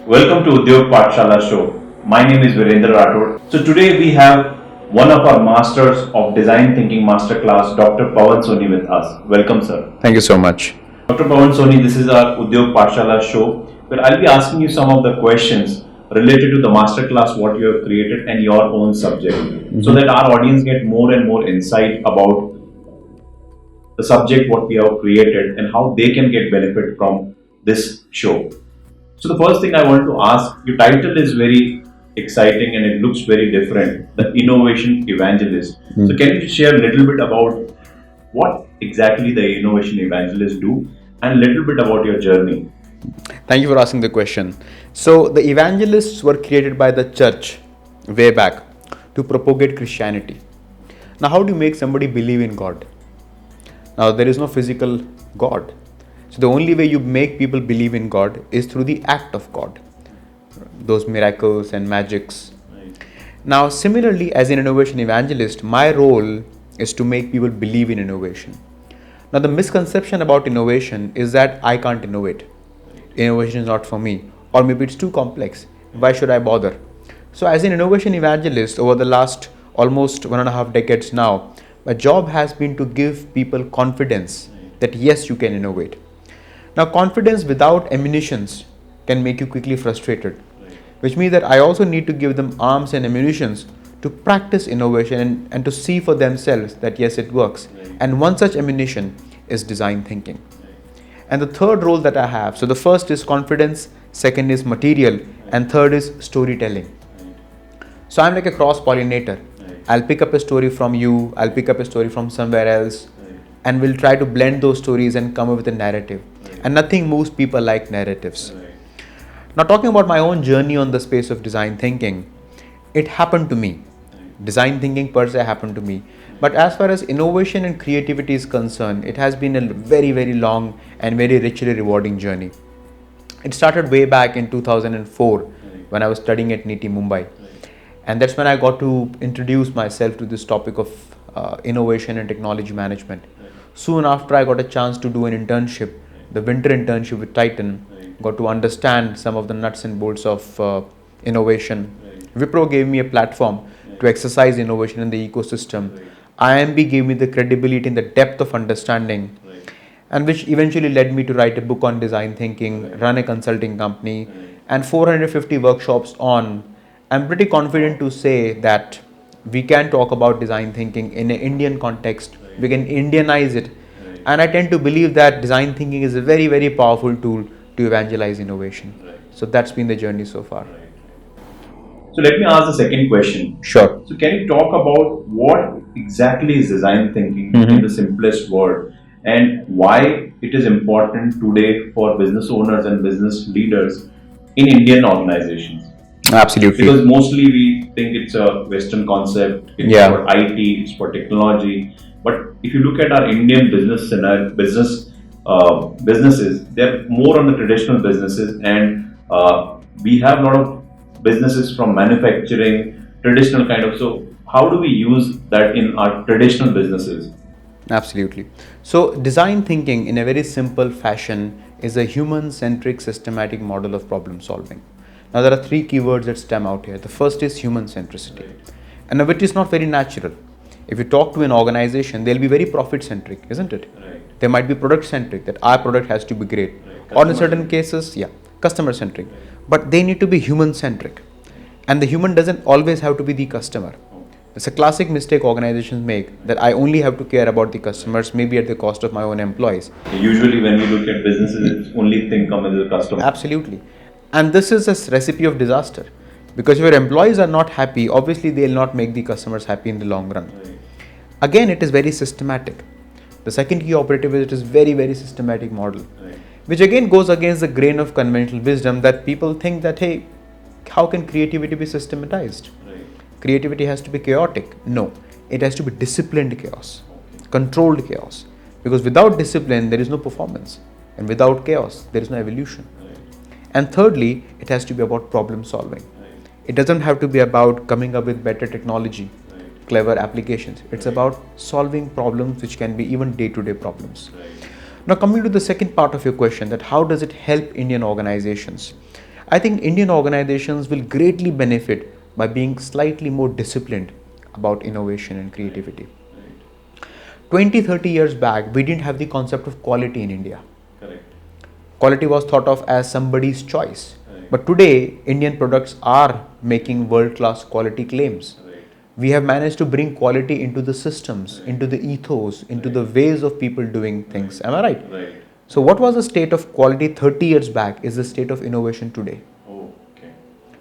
Welcome to Udyog Paathshala show. My name is Virendra Rathore. So today we have one of our masters of design thinking masterclass, Dr. Pavan Soni with us. Welcome, sir. Thank you so much. Dr. Pavan Soni, this is our Udyog Paathshala show where I'll be asking you some of the questions related to the masterclass, what you have created and your own subject, so that our audience get more and more insight about the subject, what we have created and how they can get benefit from this show. So the first thing I want to ask, your title is very exciting and it looks very different, the Innovation Evangelist. So can you share a little bit about what exactly the Innovation Evangelist do and a little bit about your journey? Thank you for asking the question. So the evangelists were created by the church way back to propagate Christianity. Now, how do you make somebody believe in God? Now, there is no physical God. So the only way you make people believe in God is through the act of God, those miracles and magics. Right. Now, similarly, as an innovation evangelist, my role is to make people believe in innovation. Now, the misconception about innovation is that I can't innovate. Innovation is not for me, or maybe it's too complex. Why should I bother? So, as an innovation evangelist, over the last almost 1.5 decades now, my job has been to give people confidence that yes, you can innovate. Now, confidence without ammunitions can make you quickly frustrated, which means that I also need to give them arms and ammunitions to practice innovation and to see for themselves that yes, it works. And one such ammunition is design thinking. And the third role that I have, so the first is confidence, second is material, and third is storytelling. So I'm like a cross-pollinator. I'll pick up a story from you, I'll pick up a story from somewhere else, and we'll try to blend those stories and come up with a narrative. And nothing moves people like narratives. Now, talking about my own journey on the space of design thinking, it happened to me. Design thinking per se happened to me. But as far as innovation and creativity is concerned, it has been a very, very long and very richly rewarding journey. It started way back in 2004 when I was studying at NITI Mumbai. And that's when I got to introduce myself to this topic of innovation and technology management. Soon after, I got a chance to do an internship, the winter internship with Titan, got to understand some of the nuts and bolts of innovation. Wipro gave me a platform to exercise innovation in the ecosystem. IMB gave me the credibility and the depth of understanding, and which eventually led me to write a book on design thinking, run a consulting company, and 450 workshops on. I'm pretty confident to say that we can talk about design thinking in an Indian context. We can Indianize it. And I tend to believe that design thinking is a very, very powerful tool to evangelize innovation. So that's been the journey so far. So let me ask the second question. Sure. So can you talk about what exactly is design thinking in the simplest word and why it is important today for business owners and business leaders in Indian organizations? Absolutely. Because mostly we think it's a Western concept, it's for IT, it's for technology. But if you look at our Indian businesses, they're more on the traditional businesses, and we have a lot of businesses from manufacturing, traditional kind of. So how do we use that in our traditional businesses? Absolutely. So design thinking in a very simple fashion is a human-centric systematic model of problem solving. Now there are three keywords that stem out here. The first is human centricity, and which is not very natural. If you talk to an organization, they'll be very profit centric, isn't it? Right. They might be product centric, that our product has to be great. Or in certain cases, customer centric. But they need to be human centric. And the human doesn't always have to be the customer. It's a classic mistake organizations make, that I only have to care about the customers, maybe at the cost of my own employees. Usually when we look at businesses, it's only thing come as a customer. Absolutely. And this is a recipe of disaster. Because if your employees are not happy, obviously they'll not make the customers happy in the long run. Again, it is very systematic. The second key operative is it is very, very systematic model, which again goes against the grain of conventional wisdom that people think that, hey, how can creativity be systematized? Creativity has to be chaotic. No, it has to be disciplined chaos, controlled chaos. Because without discipline, there is no performance. And without chaos, there is no evolution. And thirdly, it has to be about problem solving. It doesn't have to be about coming up with better technology, clever applications. It's about solving problems which can be even day-to-day problems. Now coming to the second part of your question, that how does it help Indian organizations? I think Indian organizations will greatly benefit by being slightly more disciplined about innovation and creativity. 20, 30 years back, we didn't have the concept of quality in India. Correct. Quality was thought of as somebody's choice. Right. But today, Indian products are making world-class quality claims. Right. We have managed to bring quality into the systems, into the ethos, into the ways of people doing things. Am I right? Right. So what was the state of quality 30 years back is the state of innovation today. Oh, okay.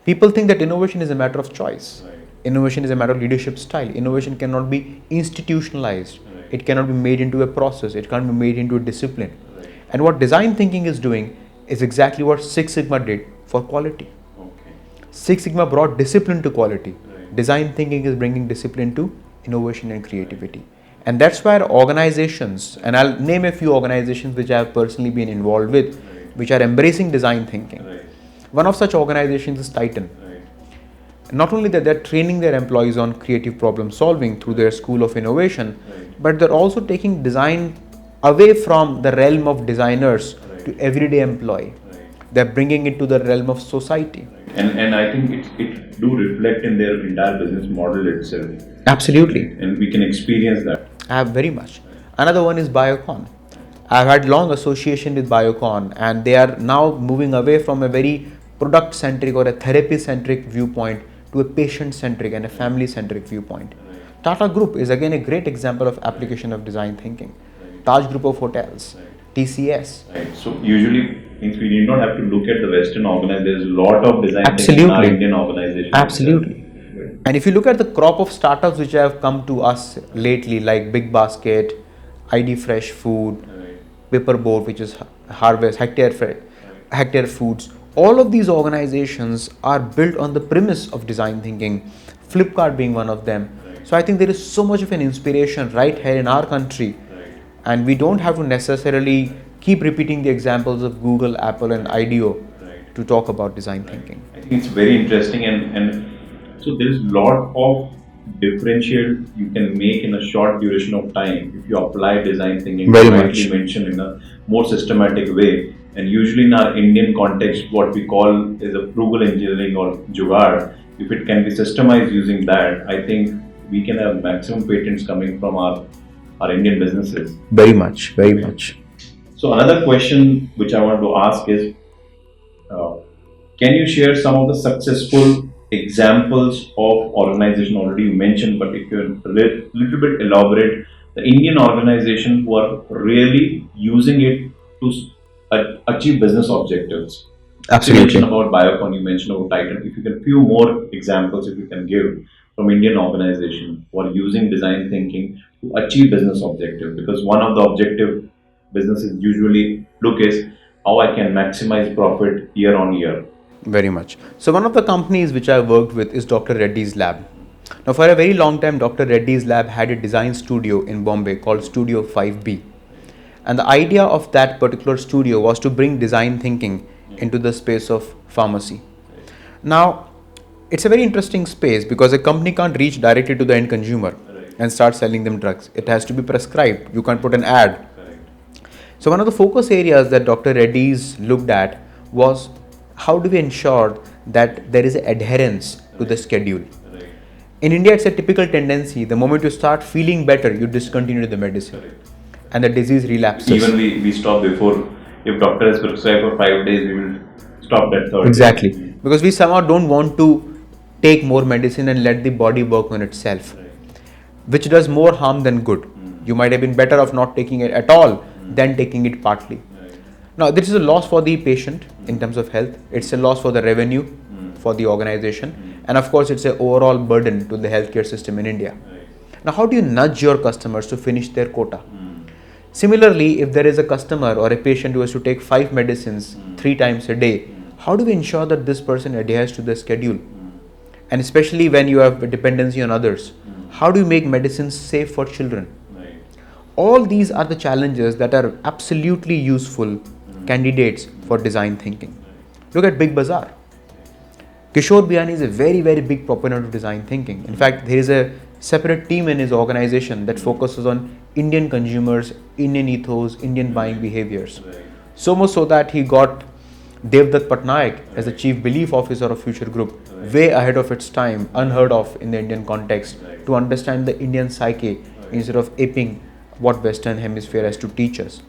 People think that innovation is a matter of choice. Right. Innovation is a matter of leadership style. Innovation cannot be institutionalized. Right. It cannot be made into a process. It can't be made into a discipline. Right. And what design thinking is doing is exactly what Six Sigma did for quality. Okay. Six Sigma brought discipline to quality. Right. Design thinking is bringing discipline to innovation and creativity. And that's where organizations, and I'll name a few organizations which I have personally been involved with, Right. which are embracing design thinking. Right. One of such organizations is Titan. Right. Not only that they're training their employees on creative problem solving through their school of innovation, Right. but they're also taking design away from the realm of designers Right. to everyday employee. Right. They're bringing it to the realm of society. And I think it do reflect in their entire business model itself, Absolutely. and we can experience that. I have very much. Another one is Biocon. I've had long association with Biocon, and they are now moving away from a very product centric or a therapy centric viewpoint to a patient centric and a family centric viewpoint. Right. Tata Group is again a great example of application of design thinking. Right. Taj Group of Hotels, Right. TCS. Right. So usually means we need not have to look at the Western organization. There's a lot of design thinking in our Absolutely. Indian organization. Absolutely. And if you look at the crop of startups which have come to us lately, like Big Basket, ID Fresh Food, Right. Paperboard, which is Harvest, Hectare Foods, all of these organizations are built on the premise of design thinking, Flipkart being one of them. Right. So I think there is so much of an inspiration right here in our country, Right. and we don't have to necessarily keep repeating the examples of Google, Apple, and IDEO Right. to talk about design thinking. I think it's very interesting, and so there's a lot of differential you can make in a short duration of time if you apply design thinking, Very rightly much. mentioned, in a more systematic way. And usually in our Indian context, what we call is a frugal engineering or jugaad. If it can be systemized using that, I think we can have maximum patents coming from our Indian businesses. Very much, very much. So another question which I want to ask is, can you share some of the successful examples of organization? Already you mentioned, but if you're a little bit elaborate, the Indian organization who are really using it to achieve business objectives. You mentioned about Biocon, you mentioned about Titan. If you can, few more examples if you can give from Indian organization who are using design thinking to achieve business objective, because one of the objective businesses usually look is how I can maximize profit year on year. Very much. So one of the companies which I worked with is Dr. Reddy's Lab. Now for a very long time, Dr. Reddy's Lab had a design studio in Bombay called Studio 5B. And the idea of that particular studio was to bring design thinking into the space of pharmacy. Now, it's a very interesting space because a company can't reach directly to the end consumer and start selling them drugs. It has to be prescribed. You can't put an ad. So one of the focus areas that Dr. Reddy's looked at was how do we ensure that there is adherence to the schedule. In India, it's a typical tendency. The moment you start feeling better, you discontinue the medicine. And the disease relapses. Even we stop before, if doctor has prescribed for 5 days, we will stop that third. Exactly. Because we somehow don't want to take more medicine and let the body work on itself, which does more harm than good. You might have been better off not taking it at all than taking it partly. Now, this is a loss for the patient in terms of health. It's a loss for the revenue for the organization. And of course, it's an overall burden to the healthcare system in India. Now, how do you nudge your customers to finish their quota? Similarly, if there is a customer or a patient who has to take 5 medicines 3 times a day, how do we ensure that this person adheres to the schedule? And especially when you have a dependency on others, how do you make medicines safe for children? All these are the challenges that are absolutely useful candidates for design thinking. Look at Big Bazaar. Kishore Biyani is a very, very big proponent of design thinking. In fact, there is a separate team in his organization that focuses on Indian consumers, Indian ethos, Indian buying behaviors. So much so that he got Devdutt Patnaik as the chief belief officer of Future Group, way ahead of its time, unheard of in the Indian context, to understand the Indian psyche instead of aping what Western Hemisphere has to teach us.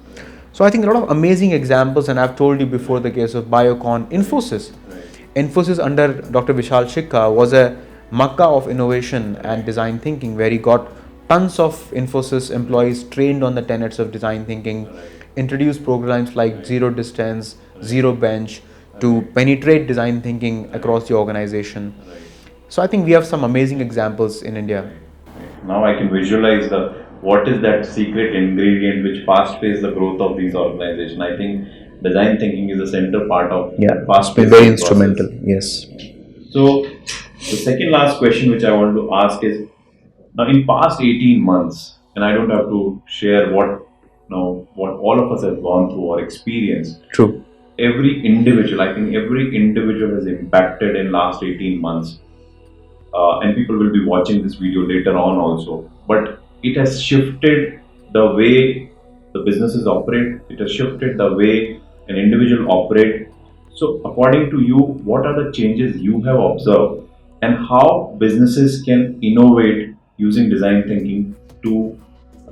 So I think a lot of amazing examples, and I've told you before the case of Biocon, Infosys. Infosys under Dr. Vishal Shikha was a Makkah of innovation and design thinking, where he got tons of Infosys employees trained on the tenets of design thinking, introduced programs like Zero Distance, Zero Bench to penetrate design thinking across the organization. So I think we have some amazing examples in India. Now I can visualize the what is that secret ingredient which fast pace the growth of these organizations. I think design thinking is a center part of fast pace. Very instrumental. Yes. So the second last question which I want to ask is, now in past 18 months, and I don't have to share what all of us have gone through or experienced. True. Every individual, I think every individual is impacted in last 18 months. And people will be watching this video later on also. But it has shifted the way the businesses operate. It has shifted the way an individual operates. So according to you, what are the changes you have observed and how businesses can innovate using design thinking to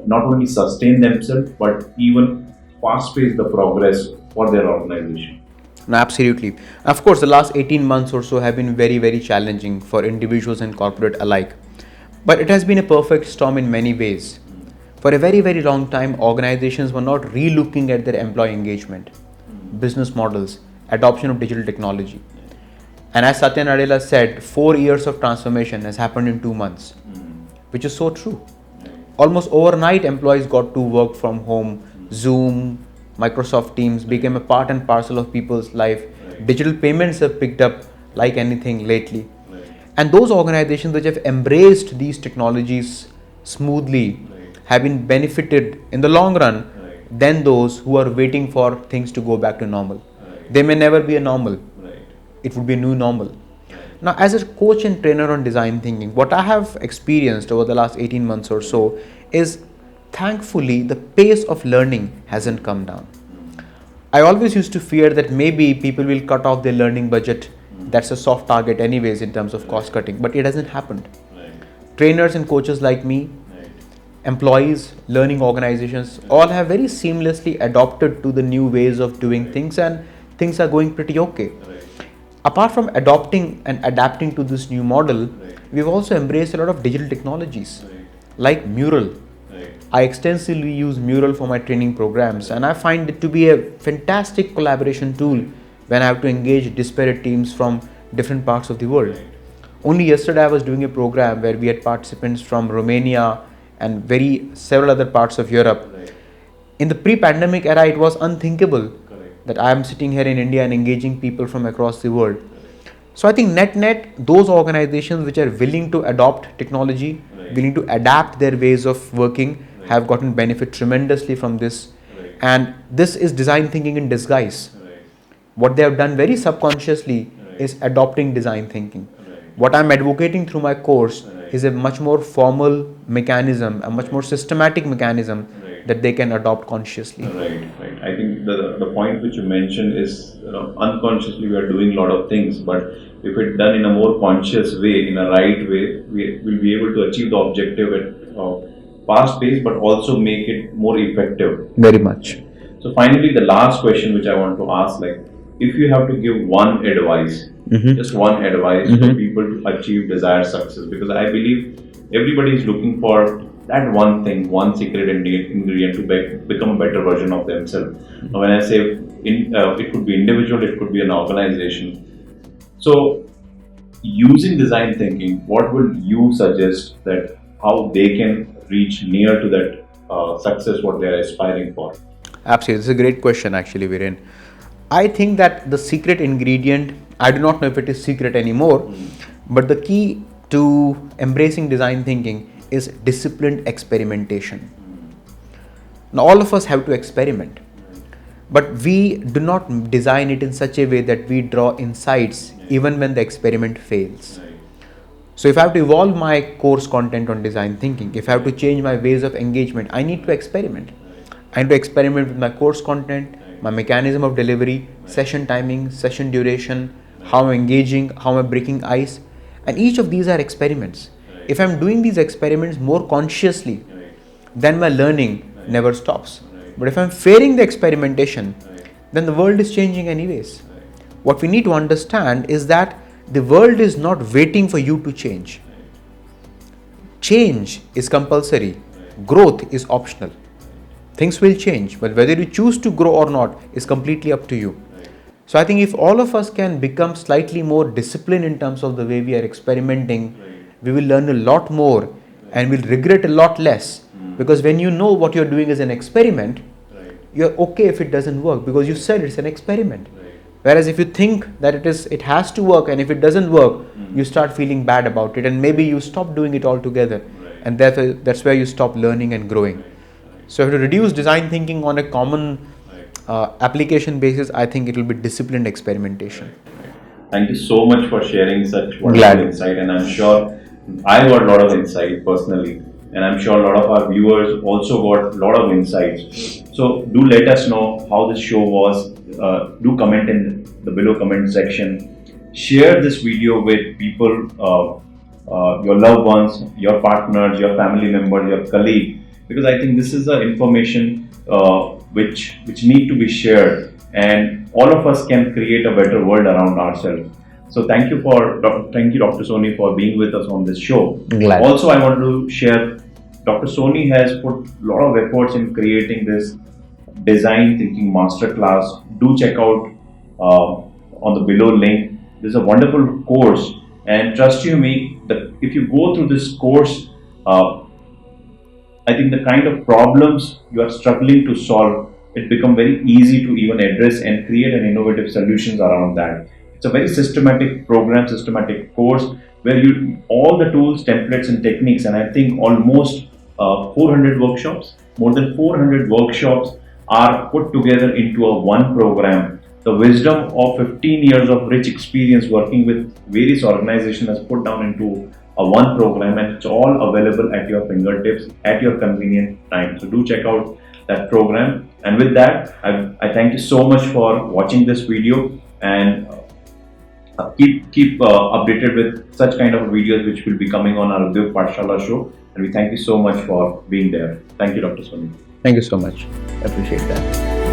not only sustain themselves but even fast pace the progress for their organization? No, absolutely. Of course, the last 18 months or so have been very, very challenging for individuals and corporate alike. But it has been a perfect storm in many ways. For a very, very long time, organizations were not re-looking at their employee engagement, business models, adoption of digital technology. And as Satya Nadella said, 4 years of transformation has happened in 2 months, which is so true. Almost overnight, employees got to work from home. Zoom, Microsoft Teams became a part and parcel of people's life. Digital payments have picked up like anything lately. And those organizations which have embraced these technologies smoothly have been benefited in the long run than those who are waiting for things to go back to normal. They may never be a normal. It would be a new normal. Now, as a coach and trainer on design thinking, what I have experienced over the last 18 months or so is, thankfully, the pace of learning hasn't come down. I always used to fear that maybe people will cut off their learning budget. That's a soft target anyways in terms of cost cutting, but it hasn't happened. Trainers and coaches like me, employees, learning organizations, all have very seamlessly adopted to the new ways of doing things, and things are going pretty okay. Apart from adopting and adapting to this new model, we've also embraced a lot of digital technologies like Mural. I extensively use Mural for my training programs, and I find it to be a fantastic collaboration tool when I have to engage disparate teams from different parts of the world. Only yesterday I was doing a program where we had participants from Romania and several other parts of Europe. In the pre-pandemic era, it was unthinkable that I am sitting here in India and engaging people from across the world. So I think net, those organizations which are willing to adopt technology, willing to adapt their ways of working, have gotten benefit tremendously from this. And this is design thinking in disguise. What they have done very subconsciously is adopting design thinking. What I'm advocating through my course is a much more formal mechanism, a much more systematic mechanism that they can adopt consciously. Right. I think the point which you mentioned is, unconsciously we are doing a lot of things, but if it's done in a more conscious way, in a right way, we will be able to achieve the objective at fast pace, but also make it more effective. Very much. So finally, the last question which I want to ask, if you have to give one advice, just one advice for people to achieve desired success, because I believe everybody is looking for that one thing, one secret ingredient to become a better version of themselves. Now, when I say it could be individual, it could be an organization. So, using design thinking, what would you suggest that how they can reach near to that success what they are aspiring for? Absolutely, this is a great question actually, Viren. I think that the secret ingredient, I do not know if it is secret anymore, but the key to embracing design thinking is disciplined experimentation. Now, all of us have to experiment, but we do not design it in such a way that we draw insights even when the experiment fails. So if I have to evolve my course content on design thinking, if I have to change my ways of engagement, I need to experiment. I need to experiment with my course content, my mechanism of delivery, session timing, session duration, how I'm engaging, how I'm breaking ice, and each of these are experiments. If I'm doing these experiments more consciously, then my learning never stops. But if I'm failing the experimentation, then the world is changing anyways. What we need to understand is that the world is not waiting for you to change. Change is compulsory. Growth is optional. Things will change, but whether you choose to grow or not is completely up to you. So I think if all of us can become slightly more disciplined in terms of the way we are experimenting, we will learn a lot more and we'll regret a lot less. Because when you know what you're doing is an experiment, you're okay if it doesn't work because you said it's an experiment. Whereas if you think that it has to work, and if it doesn't work, you start feeling bad about it, and maybe you stop doing it altogether, and that's where you stop learning and growing. So to reduce design thinking on a common application basis, I think it will be disciplined experimentation. Thank you so much for sharing such wonderful insight, and I'm sure I got a lot of insight personally, and I'm sure a lot of our viewers also got a lot of insights. So do let us know how this show was. Do comment in the below comment section. Share this video with people, your loved ones, your partners, your family members, your colleague, because I think this is the information which need to be shared, and all of us can create a better world around ourselves. So thank you, Dr. Soni, for being with us on this show. Glad. Also, I want to share, Dr. Soni has put a lot of efforts in creating this design thinking masterclass. Do check out on the below link. This is a wonderful course, and trust you me, that if you go through this course, I think the kind of problems you are struggling to solve, it become very easy to even address and create an innovative solutions around that. It's a very systematic program, systematic course where you all the tools, templates, and techniques, and I think almost 400 workshops, more than 400 workshops are put together into a one program. The wisdom of 15 years of rich experience working with various organizations has put down into a one program, and it's all available at your fingertips at your convenient time. So do check out that program. And with that, I thank you so much for watching this video, and keep updated with such kind of videos which will be coming on our Udyog Paathshala show. And we thank you so much for being there. Thank you, Dr. Soni. Thank you so much. I appreciate that.